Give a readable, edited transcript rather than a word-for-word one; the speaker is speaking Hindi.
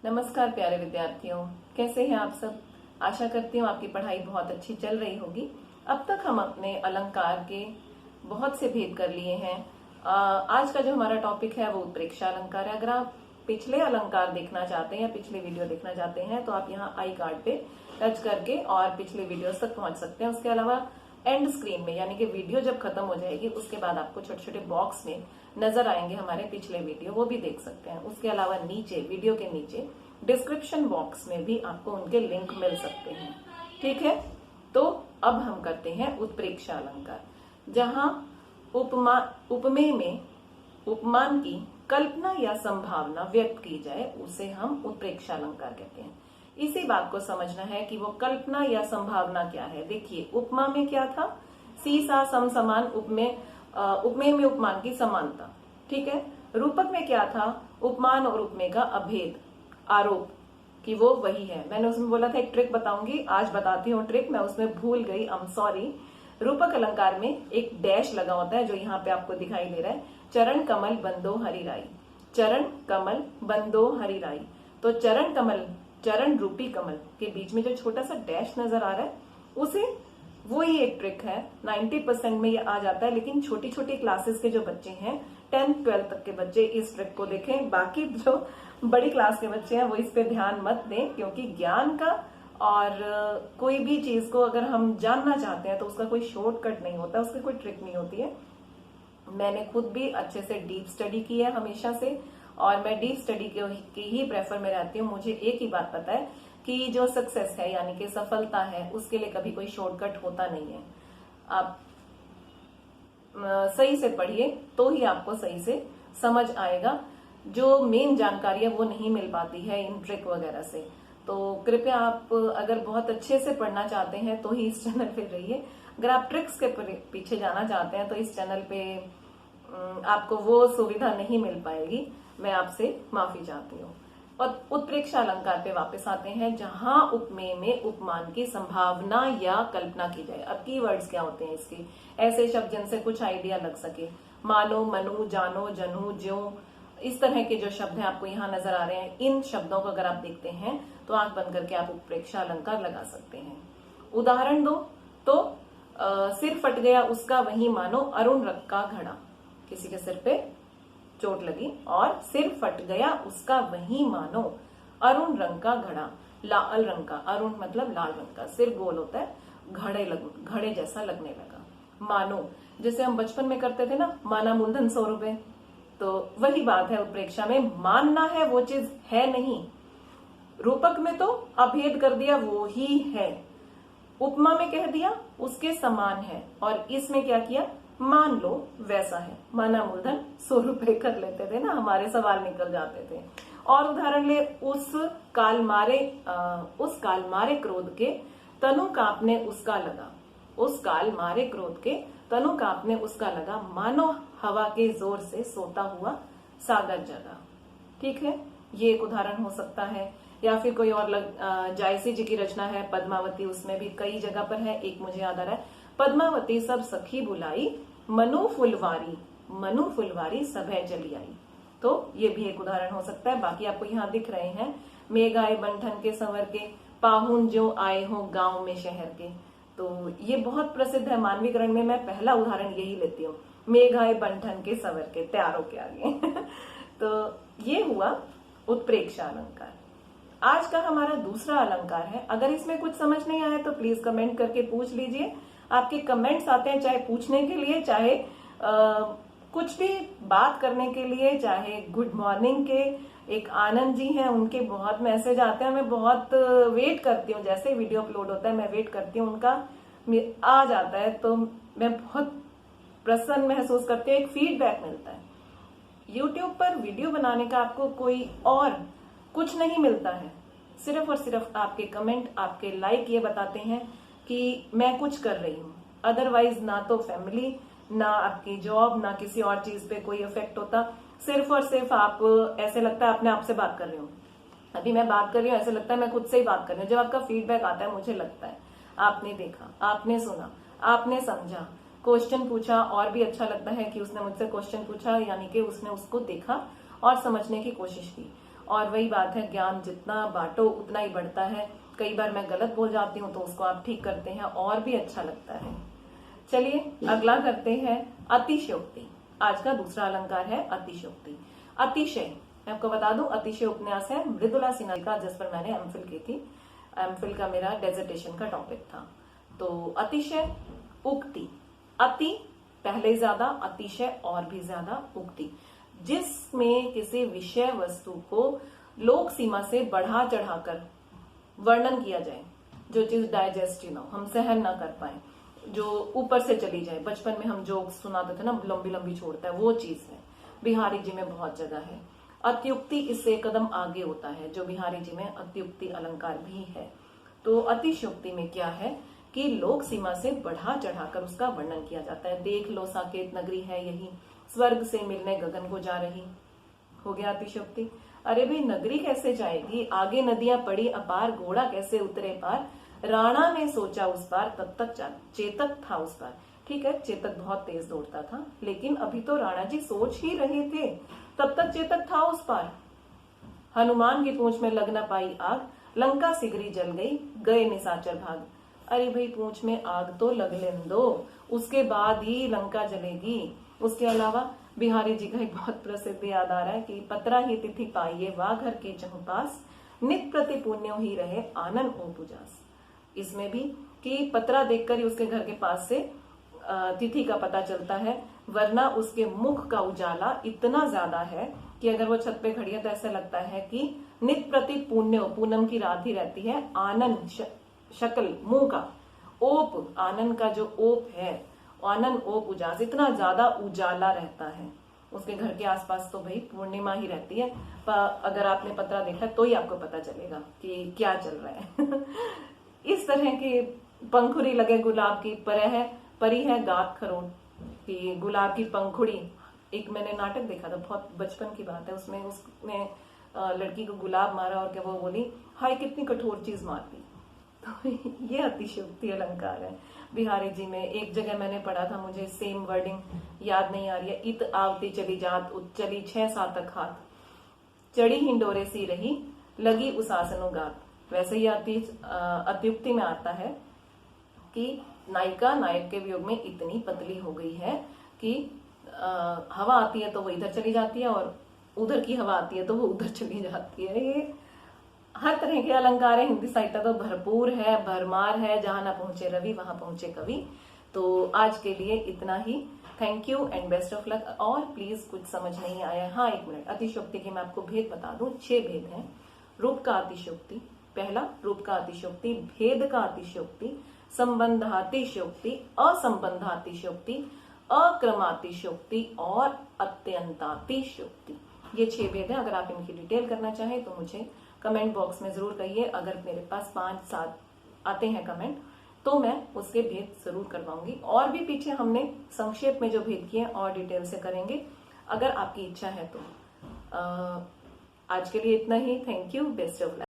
नमस्कार प्यारे विद्यार्थियों, कैसे हैं आप सब। आशा करती हूँ आपकी पढ़ाई बहुत अच्छी चल रही होगी। अब तक हम अपने अलंकार के बहुत से भेद कर लिए हैं। आज का जो हमारा टॉपिक है वो उत्प्रेक्षा अलंकार है। अगर आप पिछले अलंकार देखना चाहते हैं या पिछले वीडियो देखना चाहते हैं तो आप यहाँ आई कार्ड पे टच करके और पिछले वीडियोस तक पहुंच सकते हैं। उसके अलावा एंड स्क्रीन में यानी कि वीडियो जब खत्म हो जाएगी उसके बाद आपको छोटे छोटे बॉक्स में नजर आएंगे हमारे पिछले वीडियो, वो भी देख सकते हैं। उसके अलावा नीचे वीडियो के नीचे डिस्क्रिप्शन बॉक्स में भी आपको उनके लिंक मिल सकते हैं। ठीक है, तो अब हम करते हैं उत्प्रेक्षा अलंकार, जहां उपमेय में उपमान की कल्पना या संभावना व्यक्त की जाए उसे हम उत्प्रेक्षा अलंकार कहते हैं। इसी बात को समझना है कि वो कल्पना या संभावना क्या है। देखिए, उपमा में क्या था, सी सा सम समान, उपमेय में उपमान की समानता। ठीक है, रूपक में क्या था, उपमान और उपमेय का अभेद, आरोप कि वो वही है। मैंने उसमें बोला था एक ट्रिक बताऊंगी, आज बताती हूँ ट्रिक, मैं उसमें भूल गई, आई एम सॉरी। रूपक अलंकार में एक डैश लगा होता है जो यहाँ पे आपको दिखाई दे रहा है, चरण कमल बंदो हरि राई, चरण कमल बंदो हरि राई। तो चरण कमल, चरण रूपी कमल के बीच में जो छोटा सा डैश नजर आ रहा है उसे, वो ही एक ट्रिक है। 90% में ये आ जाता है, लेकिन छोटी छोटी क्लासेस के जो बच्चे हैं 10th 12th तक के बच्चे इस ट्रिक को देखें। बाकी जो बड़ी क्लास के बच्चे हैं वो इस पे ध्यान मत दें, क्योंकि ज्ञान का और कोई भी चीज को अगर हम जानना चाहते हैं तो उसका कोई शॉर्टकट नहीं होता, उसकी कोई ट्रिक नहीं होती है। मैंने खुद भी अच्छे से डीप स्टडी की है हमेशा से, और मैं डीप स्टडी की ही प्रेफर में रहती हूँ। मुझे एक ही बात पता है कि जो सक्सेस है यानी कि सफलता है उसके लिए कभी कोई शॉर्टकट होता नहीं है। आप सही से पढ़िए तो ही आपको सही से समझ आएगा। जो मेन जानकारी है वो नहीं मिल पाती है इन ट्रिक वगैरह से। तो कृपया आप अगर बहुत अच्छे से पढ़ना चाहते हैं तो ही इस चैनल पे रहिए। अगर आप ट्रिक्स के पीछे जाना चाहते हैं तो इस चैनल पे आपको वो सुविधा नहीं मिल पाएगी, मैं आपसे माफी चाहती हूँ। और उत्प्रेक्षा अलंकार पे वापस आते हैं, जहां उपमेय में उपमान की संभावना या कल्पना की जाए। अब कीवर्ड्स क्या होते हैं इसके, ऐसे शब्द जिनसे कुछ आइडिया लग सके, मानो, मनु, जानो, जनू, ज्यो, इस तरह के जो शब्द हैं आपको यहाँ नजर आ रहे हैं। इन शब्दों को अगर आप देखते हैं तो आंख बंद करके आप उत्प्रेक्षा अलंकार लगा सकते हैं। उदाहरण दो तो सिर फट गया उसका वही मानो अरुण रंग का घड़ा। किसी के सिर पे चोट लगी और सिर फट गया उसका वही मानो अरुण रंग का घड़ा, लाल रंग का, अरुण मतलब लाल रंग का, सिर गोल होता है, घड़े जैसा लगने लगा। मानो, जैसे हम बचपन में करते थे ना, माना मूलधन 100 रुपए, तो वही बात है उत्प्रेक्षा में, मानना है वो चीज है नहीं। रूपक में तो अभेद कर दिया वो ही है, उपमा में कह दिया उसके समान है, और इसमें क्या किया, मान लो वैसा है। माना मूलधन 100 रुपए कर लेते थे ना, हमारे सवाल निकल जाते थे। और उदाहरण ले, उस काल मारे क्रोध के तनु कांपने उसका लगा, उस काल मारे क्रोध के तनु कांपने उसका लगा, मानो हवा के जोर से सोता हुआ सागर जगा। ठीक है, ये एक उदाहरण हो सकता है। या फिर कोई और जायसी जी की रचना है पद्मावती, उसमें भी कई जगह पर है। एक मुझे याद आ रहा है, पद्मावती सब सखी बुलाई, मनु फुलवारी सभय चली आई। तो ये भी एक उदाहरण हो सकता है। बाकी आपको यहाँ दिख रहे हैं, मेघ आए बंठन के संवर के, पाहुन जो आए हो गांव में शहर के। तो ये बहुत प्रसिद्ध है, मानवीकरण में मैं पहला उदाहरण यही लेती हूँ, मेघ आए बंठन के संवर के, तैयारों के आगे। तो ये हुआ उत्प्रेक्षा अलंकार। आज का हमारा दूसरा अलंकार है। अगर इसमें कुछ समझ नहीं आया तो प्लीज कमेंट करके पूछ लीजिए। आपके कमेंट्स आते हैं चाहे पूछने के लिए, चाहे कुछ भी बात करने के लिए, चाहे गुड मॉर्निंग के, एक आनंद जी हैं उनके बहुत मैसेज आते हैं, मैं बहुत वेट करती हूँ। जैसे वीडियो अपलोड होता है मैं वेट करती हूँ, उनका आ जाता है तो मैं बहुत प्रसन्न महसूस करती हूँ, एक फीडबैक मिलता है। यूट्यूब पर वीडियो बनाने का आपको कोई और कुछ नहीं मिलता है, सिर्फ और सिर्फ आपके कमेंट, आपके लाइक ये बताते हैं कि मैं कुछ कर रही हूँ। अदरवाइज ना तो फैमिली, ना आपकी जॉब, ना किसी और चीज पे कोई इफेक्ट होता। सिर्फ और सिर्फ आप, ऐसे लगता है अपने आप से बात कर रही हूँ। अभी मैं बात कर रही हूँ, ऐसे लगता है मैं खुद से ही बात कर रही हूँ। जब आपका फीडबैक आता है मुझे लगता है आपने देखा, आपने सुना, आपने समझा, क्वेश्चन पूछा, और भी अच्छा लगता है कि उसने मुझसे क्वेश्चन पूछा, यानी कि उसने उसको देखा और समझने की कोशिश की। और वही बात है, ज्ञान जितना बांटो उतना ही बढ़ता है। कई बार मैं गलत बोल जाती हूँ तो उसको आप ठीक करते हैं और भी अच्छा लगता है। चलिए अगला करते हैं अतिशयोक्ति। आज का दूसरा अलंकार है अतिशयोक्ति। अतिशय, मैं आपको बता दूं, अतिशय उपन्यास है मृदुला सिन्हा का, जिस पर मैंने एमफिल की थी। एमफिल का मेरा डेजर्टेशन का टॉपिक था। तो अतिशय, उक्ति, अति पहले ज्यादा, अतिशय और भी ज्यादा, उक्ति जिसमें किसी विषय वस्तु को लोक सीमा से बढ़ा चढ़ाकर वर्णन किया जाए, जो चीज डाइजेस्ट ना हो, हम सहन ना कर पाए, जो ऊपर से चली जाए। बचपन में हम जोक्स सुनाते थे ना, लंबी लंबी छोड़ता है, वो चीज है। बिहारी जी में बहुत जगह है। अत्युक्ति इससे एक कदम आगे होता है, जो बिहारी जी में अत्युक्ति अलंकार भी है। तो अतिशयोक्ति में क्या है कि लोक सीमा से बढ़ा चढ़ाकर उसका वर्णन किया जाता है। देख लो साकेत नगरी है यही, स्वर्ग से मिलने गगन को जा रही, हो गया अतिशयोक्ति। अरे भाई नगरी कैसे जाएगी, आगे नदियां पड़ी अपार, घोड़ा कैसे उतरे पार, राणा ने सोचा उस पार, तब तक चेतक था उस पार। ठीक है, चेतक बहुत तेज दौड़ता था, लेकिन अभी तो राणा जी सोच ही रहे थे, तब तक चेतक था उस पार। हनुमान की पूंछ में लग न पाई आग, लंका सिगरी जल गई, गए निशाचर भाग। अरे भाई पूंछ में आग तो लग लेने दो, उसके बाद ही लंका जलेगी। उसके अलावा बिहारी जी का एक बहुत प्रसिद्ध याद आ रहा है कि पत्रा ही तिथि पाइये वा घर के चहु पास, नित प्रति पुण्यो ही रहे आनंद ओप उजास। इसमें भी कि पत्रा देखकर ही उसके घर के पास से तिथि का पता चलता है, वरना उसके मुख का उजाला इतना ज्यादा है कि अगर वो छत पे खड़ी है तो ऐसा लगता है कि नित प्रति पुण्यो, पूनम की रात ही रहती है, आनंद शक्ल मुंह का, ओप आनंद का जो ओप है, आनंद ओप उजास, इतना ज्यादा उजाला रहता है उसके घर के आसपास। तो भाई पूर्णिमा ही रहती है, पर अगर आपने पत्रा देखा तो ही आपको पता चलेगा कि क्या चल रहा है। इस तरह के पंखुड़ी लगे गुलाब की परी है गात खरोट कि गुलाब की पंखुड़ी। एक मैंने नाटक देखा था, बहुत बचपन की बात है, उसमें उसने लड़की को गुलाब मारा और क्या वो बोली, हाय कितनी कठोर चीज मार दी। तो ये अतिशयोक्ति अलंकार है बिहारी जी में। एक जगह मैंने पढ़ा था, मुझे सेम वर्डिंग याद नहीं आ रही है, इत आवती चली जात चली 6 तक हाथ, चढ़ी हिंडोरे सी रही, लगी उस आसनो गात। वैसे ही अत्युक्ति में आता है कि नायिका नायक के वियोग में इतनी पतली हो गई है कि हवा आती है तो वो इधर चली जाती है और उधर की हवा आती है तो वो उधर चली जाती है। ये हर तरह के अलंकार है, हिंदी साहित्य तो भरपूर है, भरमार है, जहां ना पहुंचे रवि वहां पहुंचे कवि। तो आज के लिए इतना ही। Thank you and best of luck. और प्लीज कुछ समझ नहीं आया, हाँ एक मिनट, अतिशयोक्ति के मैं आपको भेद बता दूं, 6 भेद हैं। रूप का अतिशयोक्ति, पहला रूप का अतिशयोक्ति, भेद का अतिशयोक्ति, संबंधातिशयोक्ति, असंबंधातिशयोक्ति, अक्रमातिशयोक्ति और अत्यंतातिशयोक्ति। ये 6 भेद हैं। अगर आप इनकी डिटेल करना चाहें तो मुझे कमेंट बॉक्स में जरूर कहिए। अगर मेरे पास 5-7 आते हैं कमेंट तो मैं उसके भेद जरूर करवाऊंगी। और भी पीछे हमने संक्षेप में जो भेद किए और डिटेल से करेंगे, अगर आपकी इच्छा है तो। आज के लिए इतना ही। Thank you, best of luck.